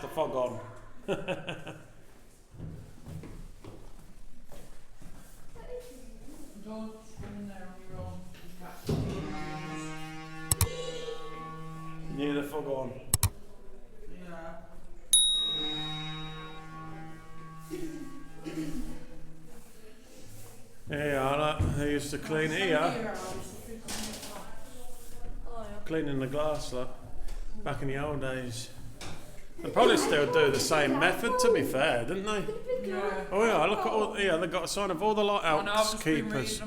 fog on. Don't swim in there on your own. Near the fog on. Yeah. Yeah, they used to clean it here. Cleaning the glass, like, back in the old days. They probably still do the same method, to be fair, didn't they? Yeah. Oh yeah, look at all, yeah, they've got a sign of all the lighthouse keepers.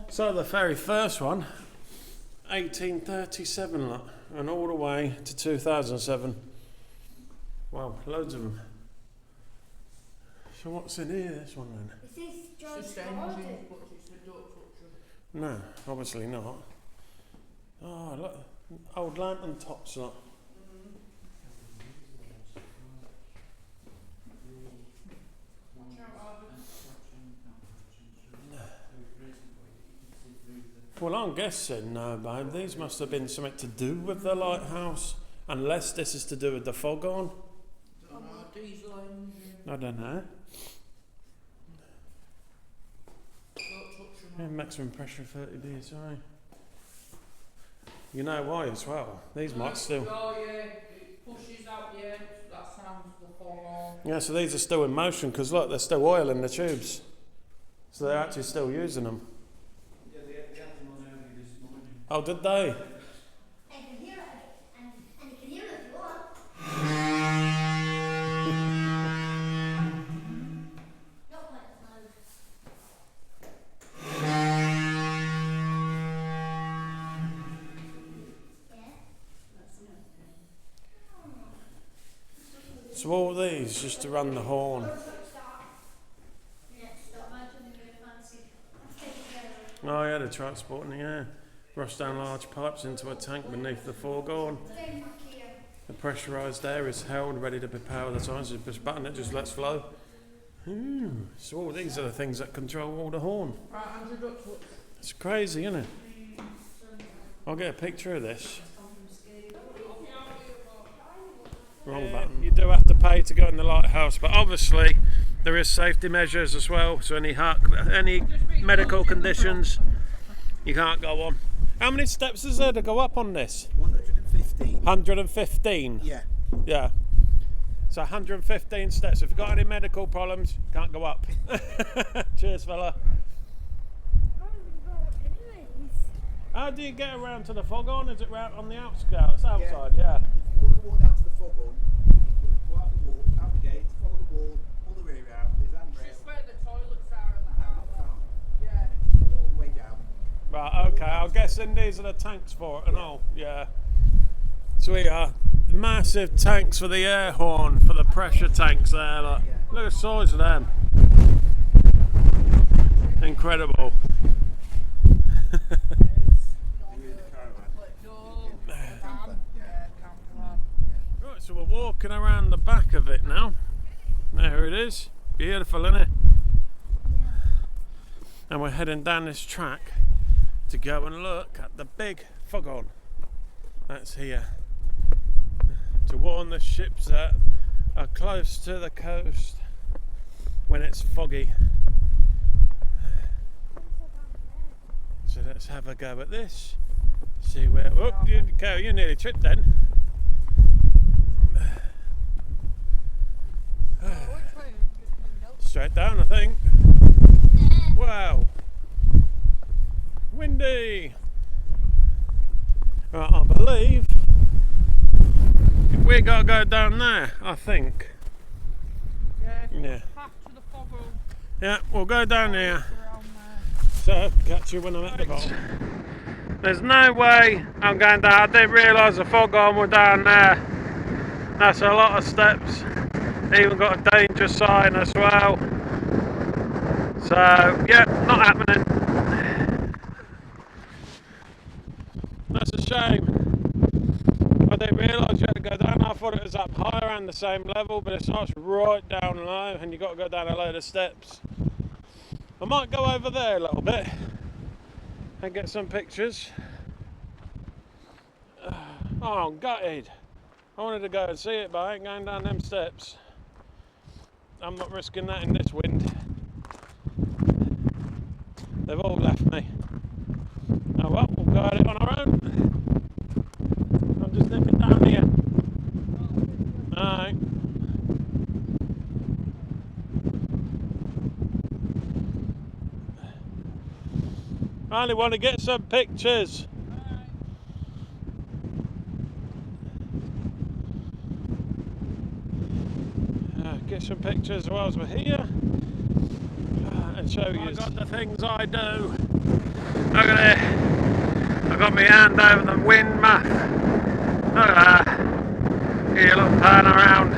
So the very first one, 1837, look, and all the way to 2007. Wow, loads of them. So what's in here, this one then? Is this George Gordon? No, obviously not. Oh, look, old lantern tops, look. Well, I'm guessing, babe, these must have been something to do with the lighthouse, unless this is to do with the fog on. I don't know. Yeah, maximum pressure 30 psi. You know why as well? These might still. Oh yeah, it pushes out the edge. That sounds the fog on. Yeah, so these are still in motion because look, there's still oil in the tubes, so they're actually still using them. Yeah, they had them on early this morning. Oh, did they? I can hear it, and you can hear it if you want. Not quite as loud. So all these just to run the horn. Oh yeah, they're transporting the air. Rush down large pipes into a tank beneath the foreground. The pressurised air is held ready to be powered. The time you push a button, it just lets flow. So all these are the things that control all the horn. It's crazy, isn't it? I'll get a picture of this. Wrong button. You do have to pay to go in the lighthouse, but obviously there is safety measures as well. So any medical conditions, you can't go on. How many steps is there to go up on this? 115. 115. Yeah. Yeah. So 115 steps. If you've got any medical problems, can't go up. Cheers, fella. How do you get around to the fog on? Is it right on the outskirts, outside? Yeah. If you want to walk down to the fog on, you go out the wall, out the gate, follow the wall, all the way around. There's handrail. Just where the toilets are in the house. Yeah. All the way down. Right, okay. I'm guessing these are the tanks for it and all. Yeah. So we are massive tanks for the air horn, for the pressure tanks there. Look, look at the size of them. Incredible. Right, so we're walking around the back of it now. There it is. Beautiful, isn't it? And we're heading down this track to go and look at the big fog on. That's here. To warn the ships that are close to the coast when it's foggy. So let's have a go at this. See where. Oh, you nearly tripped then. Straight down, I think. Wow. Windy. Right, I believe we gotta go down there, I think. Yeah. Yeah, we'll go down here. So, catch you when I'm at the bottom. There's no way I'm going down. I didn't realise the fog on were down there. That's a lot of steps. Even got a danger sign as well. So, yeah, not happening. That's a shame. I didn't realise you had to go down. I thought it was up higher and the same level, but it starts right down low and you've got to go down a load of steps. I might go over there a little bit and get some pictures. Oh, I'm gutted. I wanted to go and see it, but I ain't going down them steps. I'm not risking that in this wind. They've all left me. Oh well, we'll go at it on our own. I'm just nipping down here. Alright. I only want to get some pictures. Get some pictures whilst we're here and show you. I got the things I do. Look at it. I got my hand over the wind muff. Look at that. Here, look, pan around.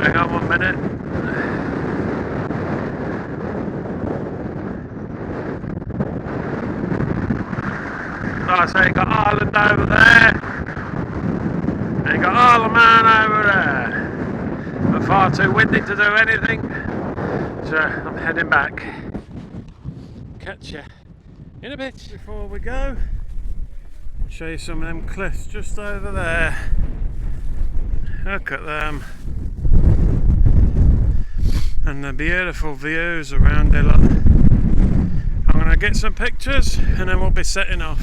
Hang on 1 minute. Like I say, you got Ireland over there. And you got Isle of Man over there. But far too windy to do anything. So I'm heading back. Catch you in a bit. Before we go, I'll show you some of them cliffs just over there. Look at them. And the beautiful views around it. I'm going to get some pictures and then we'll be setting off.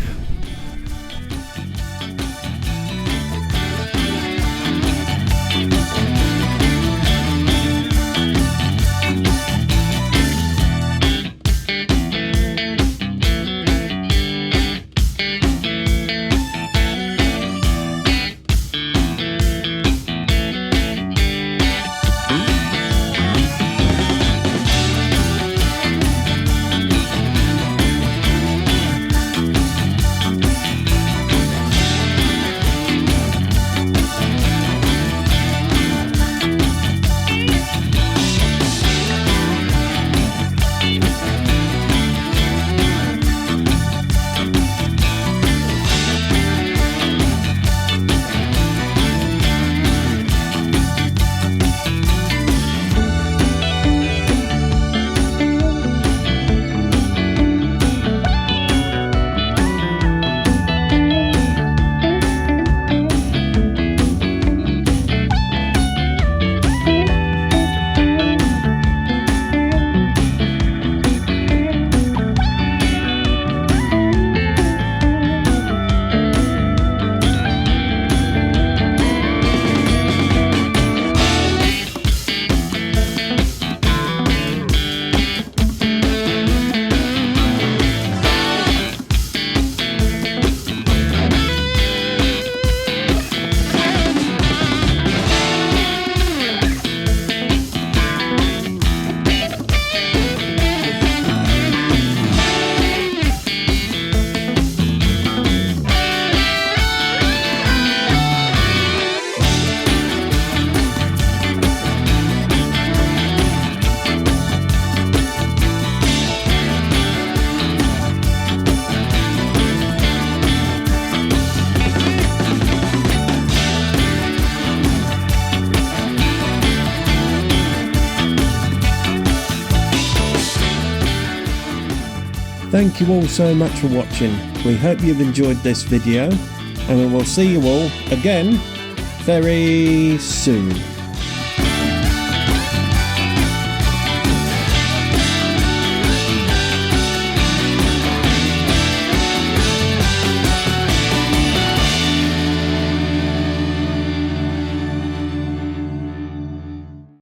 Thank you all so much for watching. We hope you've enjoyed this video and we will see you all again very soon.